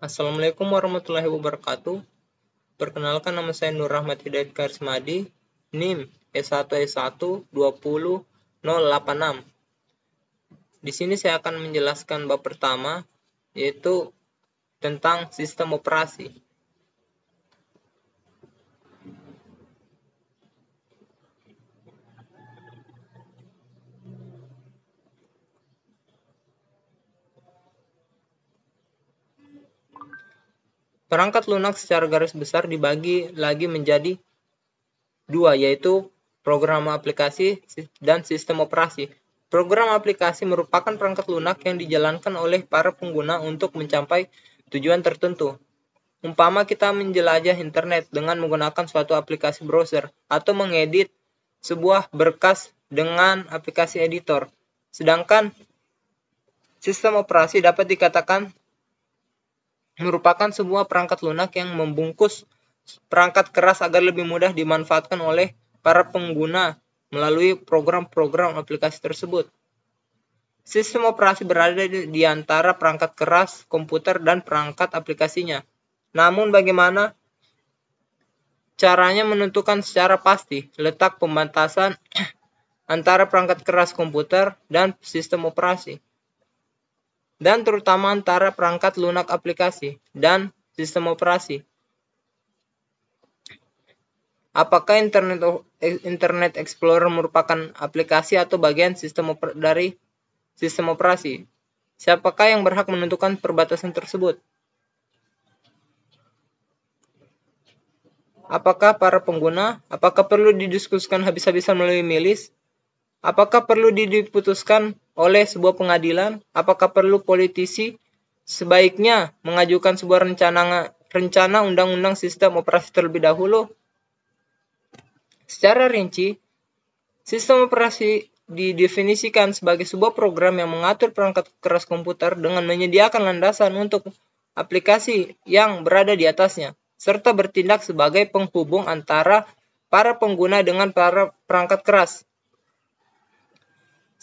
Assalamualaikum warahmatullahi wabarakatuh. Perkenalkan, nama saya Nur Rahmat Hidayat Karismadi, NIM S1S1 20086. Di sini saya akan menjelaskan bab pertama, yaitu tentang sistem operasi. Perangkat lunak secara garis besar dibagi lagi menjadi dua, yaitu program aplikasi dan sistem operasi. Program aplikasi merupakan perangkat lunak yang dijalankan oleh para pengguna untuk mencapai tujuan tertentu. Umpama kita menjelajah internet dengan menggunakan suatu aplikasi browser atau mengedit sebuah berkas dengan aplikasi editor. Sedangkan sistem operasi dapat dikatakan merupakan sebuah perangkat lunak yang membungkus perangkat keras agar lebih mudah dimanfaatkan oleh para pengguna melalui program-program aplikasi tersebut. Sistem operasi berada di antara perangkat keras komputer dan perangkat aplikasinya. Namun bagaimana caranya menentukan secara pasti letak pembatasan antara perangkat keras komputer dan sistem operasi, dan terutama antara perangkat lunak aplikasi dan sistem operasi. Apakah Internet Explorer merupakan aplikasi atau bagian dari sistem operasi? Siapakah yang berhak menentukan perbatasan tersebut? Apakah para pengguna? Apakah perlu didiskusikan habis-habisan melalui milis? Apakah perlu diputuskan oleh sebuah pengadilan? Apakah perlu politisi sebaiknya mengajukan sebuah rencana undang-undang sistem operasi terlebih dahulu? Secara rinci, sistem operasi didefinisikan sebagai sebuah program yang mengatur perangkat keras komputer dengan menyediakan landasan untuk aplikasi yang berada di atasnya, serta bertindak sebagai penghubung antara para pengguna dengan para perangkat keras.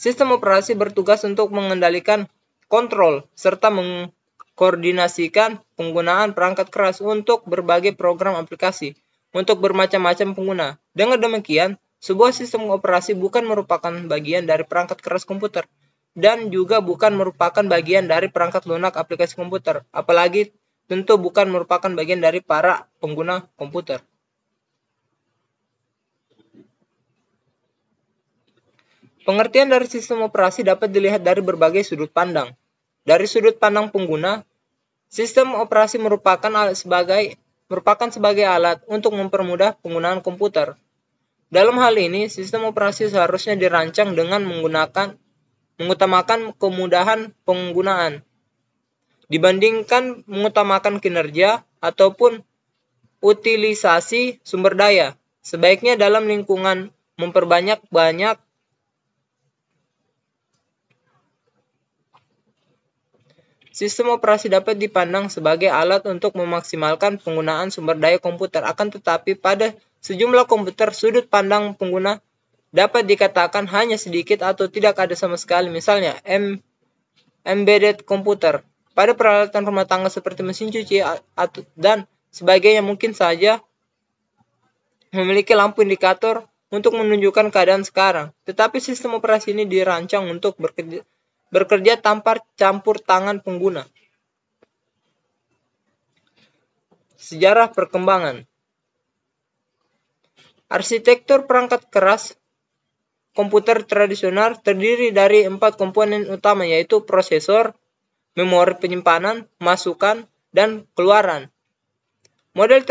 Sistem operasi bertugas untuk mengendalikan kontrol serta mengkoordinasikan penggunaan perangkat keras untuk berbagai program aplikasi untuk bermacam-macam pengguna. Dengan demikian, sebuah sistem operasi bukan merupakan bagian dari perangkat keras komputer dan juga bukan merupakan bagian dari perangkat lunak aplikasi komputer, apalagi tentu bukan merupakan bagian dari para pengguna komputer. Pengertian dari sistem operasi dapat dilihat dari berbagai sudut pandang. Dari sudut pandang pengguna, sistem operasi merupakan sebagai alat untuk mempermudah penggunaan komputer. Dalam hal ini, sistem operasi seharusnya dirancang dengan mengutamakan kemudahan penggunaan dibandingkan mengutamakan kinerja ataupun utilisasi sumber daya. Sebaiknya dalam lingkungan memperbanyak sistem operasi dapat dipandang sebagai alat untuk memaksimalkan penggunaan sumber daya komputer. Akan tetapi pada sejumlah komputer, sudut pandang pengguna dapat dikatakan hanya sedikit atau tidak ada sama sekali. Misalnya, embedded komputer. Pada peralatan rumah tangga seperti mesin cuci dan sebagainya mungkin saja memiliki lampu indikator untuk menunjukkan keadaan sekarang. Tetapi sistem operasi ini dirancang untuk bekerja tanpa campur tangan pengguna. Sejarah perkembangan. Arsitektur perangkat keras komputer tradisional terdiri dari 4 komponen utama, yaitu prosesor, memori penyimpanan, masukan, dan keluaran. Model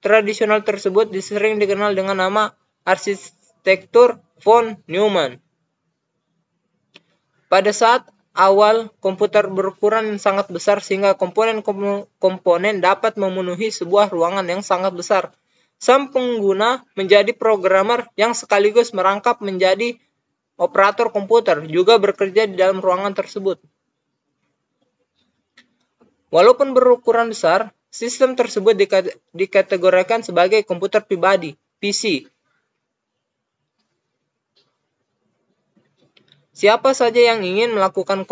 tradisional tersebut sering dikenal dengan nama arsitektur von Neumann. Pada saat awal, komputer berukuran yang sangat besar sehingga komponen dapat memenuhi sebuah ruangan yang sangat besar. Sang pengguna menjadi programmer yang sekaligus merangkap menjadi operator komputer, juga bekerja di dalam ruangan tersebut. Walaupun berukuran besar, sistem tersebut dikategorikan sebagai komputer pribadi, PC. Siapa saja yang ingin melakukan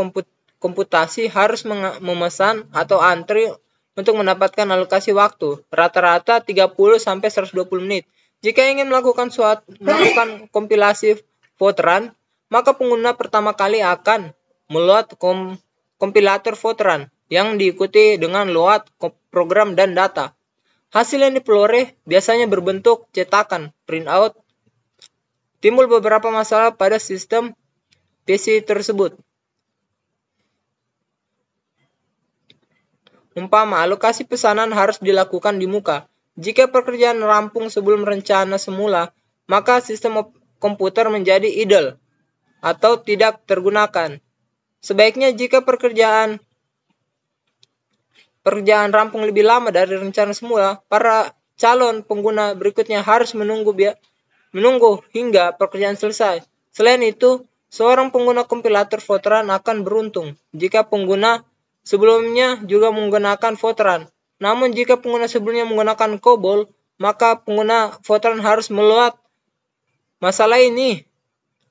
komputasi harus memesan atau antri untuk mendapatkan alokasi waktu, rata-rata 30-120 menit. Jika ingin melakukan kompilasi Fortran, maka pengguna pertama kali akan meload kompilator Fortran yang diikuti dengan load program dan data. Hasil yang diperoleh biasanya berbentuk cetakan, printout. Timbul beberapa masalah pada sistem PC tersebut. Umpama, alokasi pesanan harus dilakukan di muka. Jika pekerjaan rampung sebelum rencana semula, maka sistem komputer menjadi idle atau tidak tergunakan. Sebaiknya jika pekerjaan rampung lebih lama dari rencana semula, para calon pengguna berikutnya harus menunggu hingga pekerjaan selesai. Selain itu, seorang pengguna kompilator Fortran akan beruntung jika pengguna sebelumnya juga menggunakan Fortran. Namun jika pengguna sebelumnya menggunakan COBOL, maka pengguna Fortran harus meload. Masalah ini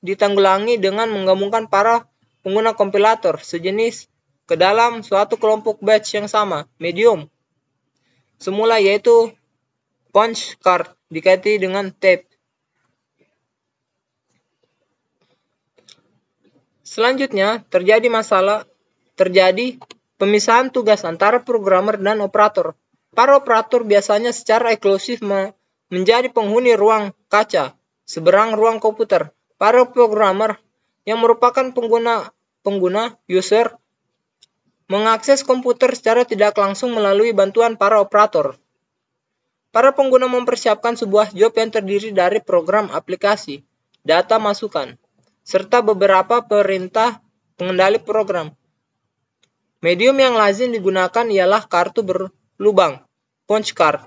ditanggulangi dengan menggabungkan para pengguna kompilator sejenis ke dalam suatu kelompok batch yang sama, medium. Semula yaitu punch card dikaiti dengan tape. Selanjutnya terjadi pemisahan tugas antara programmer dan operator. Para operator biasanya secara eksklusif menjadi penghuni ruang kaca seberang ruang komputer. Para programmer yang merupakan pengguna user mengakses komputer secara tidak langsung melalui bantuan para operator. Para pengguna mempersiapkan sebuah job yang terdiri dari program aplikasi, data masukan, serta beberapa perintah pengendali program. Medium yang lazim digunakan ialah kartu berlubang, punch card.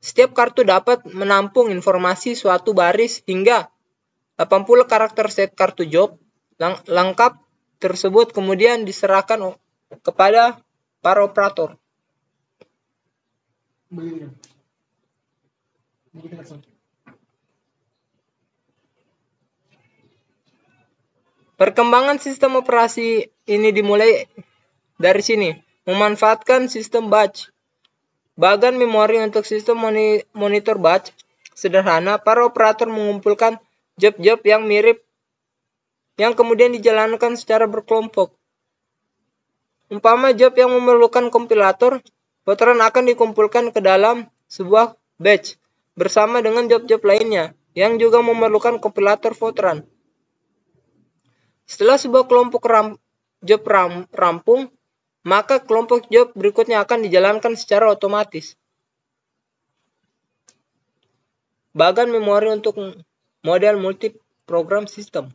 Setiap kartu dapat menampung informasi suatu baris hingga 80 karakter set kartu job lengkap tersebut kemudian diserahkan kepada para operator. Perkembangan sistem operasi ini dimulai dari sini, memanfaatkan sistem batch. Bagan memori untuk sistem monitor batch sederhana, para operator mengumpulkan job-job yang mirip yang kemudian dijalankan secara berkelompok. Umpama job yang memerlukan kompilator, Fortran akan dikumpulkan ke dalam sebuah batch bersama dengan job-job lainnya yang juga memerlukan kompilator Fortran. Setelah sebuah kelompok job rampung, maka kelompok job berikutnya akan dijalankan secara otomatis. Bagan memori untuk model multi-program system.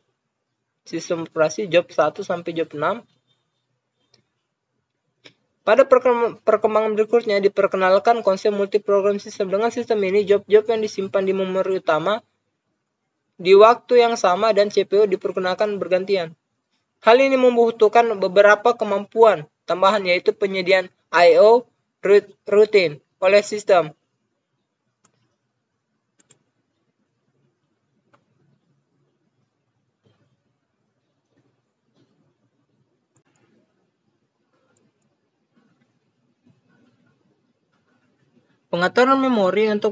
Sistem operasi job 1 sampai job 6. Pada perkembangan berikutnya diperkenalkan konsep multi-program system. Dengan sistem ini, job-job yang disimpan di memori utama di waktu yang sama dan CPU dipergunakan bergantian. Hal ini membutuhkan beberapa kemampuan tambahan yaitu penyediaan I/O rutin oleh sistem. Pengaturan memori untuk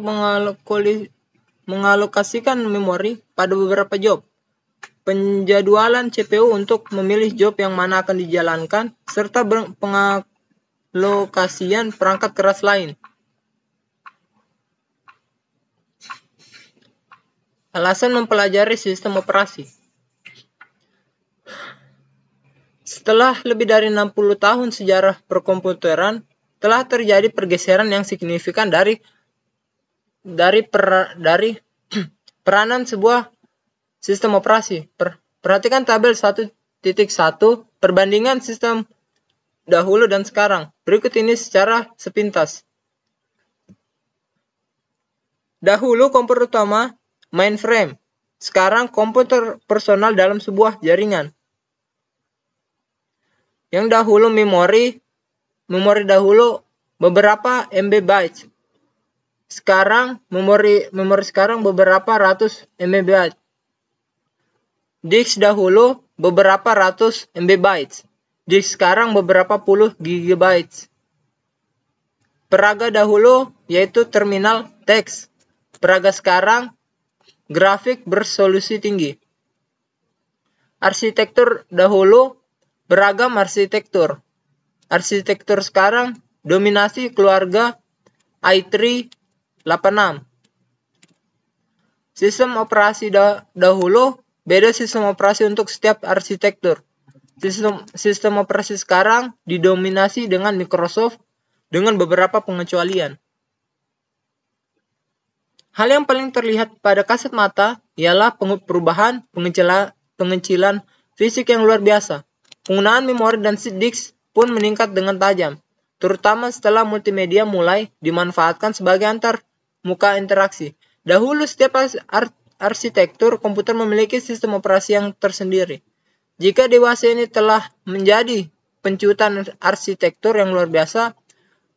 mengalokasikan memori pada beberapa job. Penjadwalan CPU untuk memilih job yang mana akan dijalankan, serta pengalokasian perangkat keras lain. Alasan mempelajari sistem operasi. Setelah lebih dari 60 tahun sejarah perkomputeran, telah terjadi pergeseran yang signifikan dari peranan sebuah sistem operasi. Perhatikan tabel 1.1 perbandingan sistem dahulu dan sekarang. Berikut ini secara sepintas. Dahulu komputer utama mainframe. Sekarang komputer personal dalam sebuah jaringan. Yang dahulu memori dahulu beberapa MB bytes. Sekarang memori sekarang beberapa ratus MB bytes. Disk dahulu beberapa ratus MB bytes. disk sekarang beberapa puluh GB. Peraga dahulu yaitu terminal teks. Peraga sekarang grafik bersolusi tinggi. Arsitektur dahulu beragam arsitektur. Arsitektur sekarang dominasi keluarga i386. Sistem operasi dahulu beda sistem operasi untuk setiap arsitektur. Sistem operasi sekarang didominasi dengan Microsoft dengan beberapa pengecualian. Hal yang paling terlihat pada kasat mata ialah perubahan pengecilan fisik yang luar biasa. Penggunaan memori dan disk pun meningkat dengan tajam, terutama setelah multimedia mulai dimanfaatkan sebagai antar muka interaksi. Dahulu setiap arsitektur komputer memiliki sistem operasi yang tersendiri. Jika dewasa ini telah menjadi penciutan arsitektur yang luar biasa,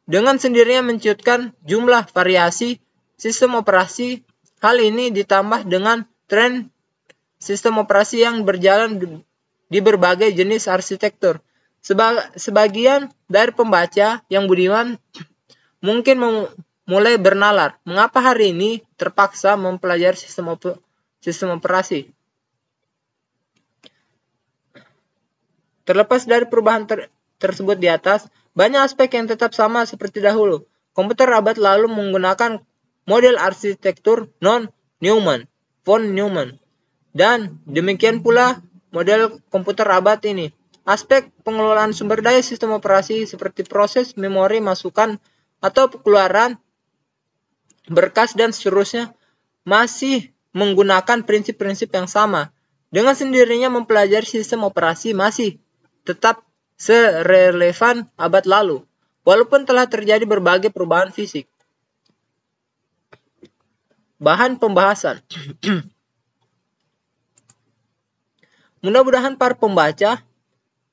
dengan sendirinya menciutkan jumlah variasi sistem operasi. Hal ini ditambah dengan tren sistem operasi yang berjalan di berbagai jenis arsitektur. Sebagian dari pembaca yang budiman mungkin mulai bernalar, mengapa hari ini terpaksa mempelajari sistem operasi. Terlepas dari perubahan tersebut di atas, banyak aspek yang tetap sama seperti dahulu. Komputer abad lalu menggunakan model arsitektur non-Neumann, von Neumann, dan demikian pula model komputer abad ini. Aspek pengelolaan sumber daya sistem operasi seperti proses, memori, masukan, atau keluaran, berkas, dan seterusnya masih menggunakan prinsip-prinsip yang sama. Dengan sendirinya mempelajari sistem operasi masih tetap serelevan abad lalu, walaupun telah terjadi berbagai perubahan fisik. Bahan pembahasan. Mudah-mudahan para pembaca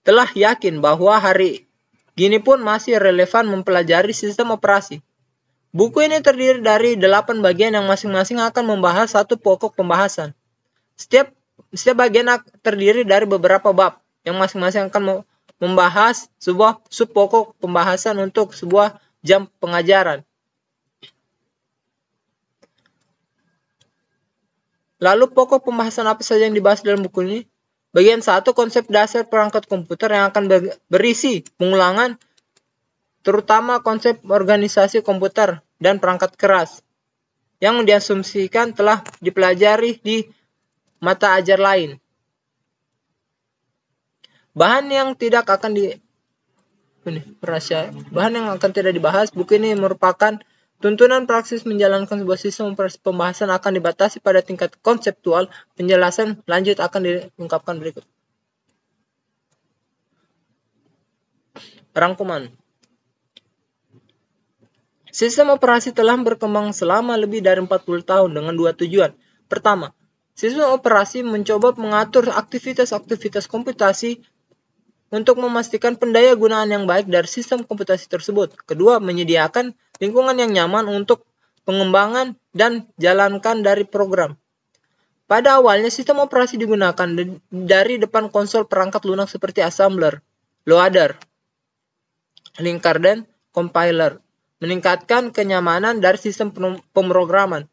telah yakin bahwa hari gini pun masih relevan mempelajari sistem operasi. Buku ini terdiri dari 8 bagian yang masing-masing akan membahas satu pokok pembahasan. Setiap bagian terdiri dari beberapa bab yang masing-masing akan membahas sebuah subpokok pembahasan untuk sebuah jam pengajaran. Lalu pokok pembahasan apa saja yang dibahas dalam buku ini? Bagian 1, konsep dasar perangkat komputer yang akan berisi pengulangan terutama konsep organisasi komputer dan perangkat keras yang diasumsikan telah dipelajari di mata ajar lain. Bahan yang akan tidak dibahas, buku ini merupakan tuntunan praksis menjalankan sebuah sistem pembahasan akan dibatasi pada tingkat konseptual. Penjelasan lanjut akan diungkapkan berikut. Rangkuman. Sistem operasi telah berkembang selama lebih dari 40 tahun dengan 2 tujuan. Pertama, sistem operasi mencoba mengatur aktivitas-aktivitas komputasi untuk memastikan pendaya gunaan yang baik dari sistem komputasi tersebut. Kedua, menyediakan lingkungan yang nyaman untuk pengembangan dan jalankan dari program. Pada awalnya, sistem operasi digunakan dari depan konsol perangkat lunak seperti assembler, loader, linker, dan compiler, meningkatkan kenyamanan dari sistem pemrograman.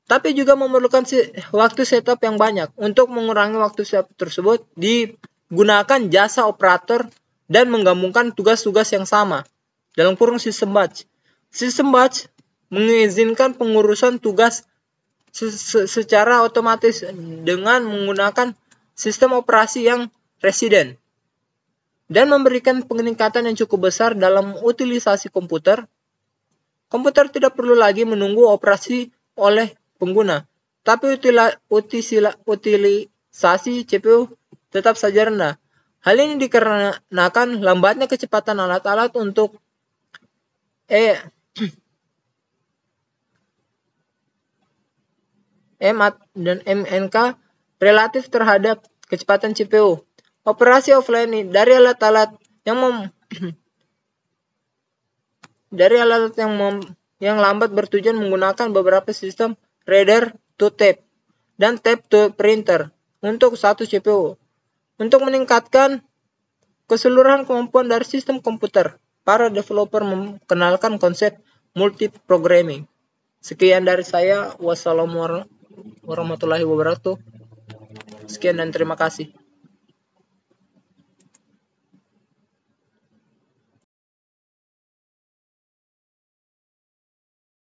Tapi juga memerlukan waktu setup yang banyak. Untuk mengurangi waktu setup tersebut, digunakan jasa operator dan menggabungkan tugas-tugas yang sama dalam kurung sistem batch. Sistem batch mengizinkan pengurusan tugas secara otomatis dengan menggunakan sistem operasi yang resident dan memberikan peningkatan yang cukup besar dalam utilisasi komputer. Komputer tidak perlu lagi menunggu operasi oleh pengguna, tapi utilisasi CPU tetap saja rendah. Hal ini dikarenakan lambatnya kecepatan alat-alat untuk dan MNK relatif terhadap kecepatan CPU. Operasi offline dari alat-alat yang lambat bertujuan menggunakan beberapa sistem reader to tape dan tape to printer untuk satu CPU. Untuk meningkatkan Keseluruhan kemampuan dari sistem komputer. Para developer mengenalkan konsep multi-programming. Sekian dari saya. Wassalamualaikum warahmatullahi wabarakatuh. Sekian dan terima kasih.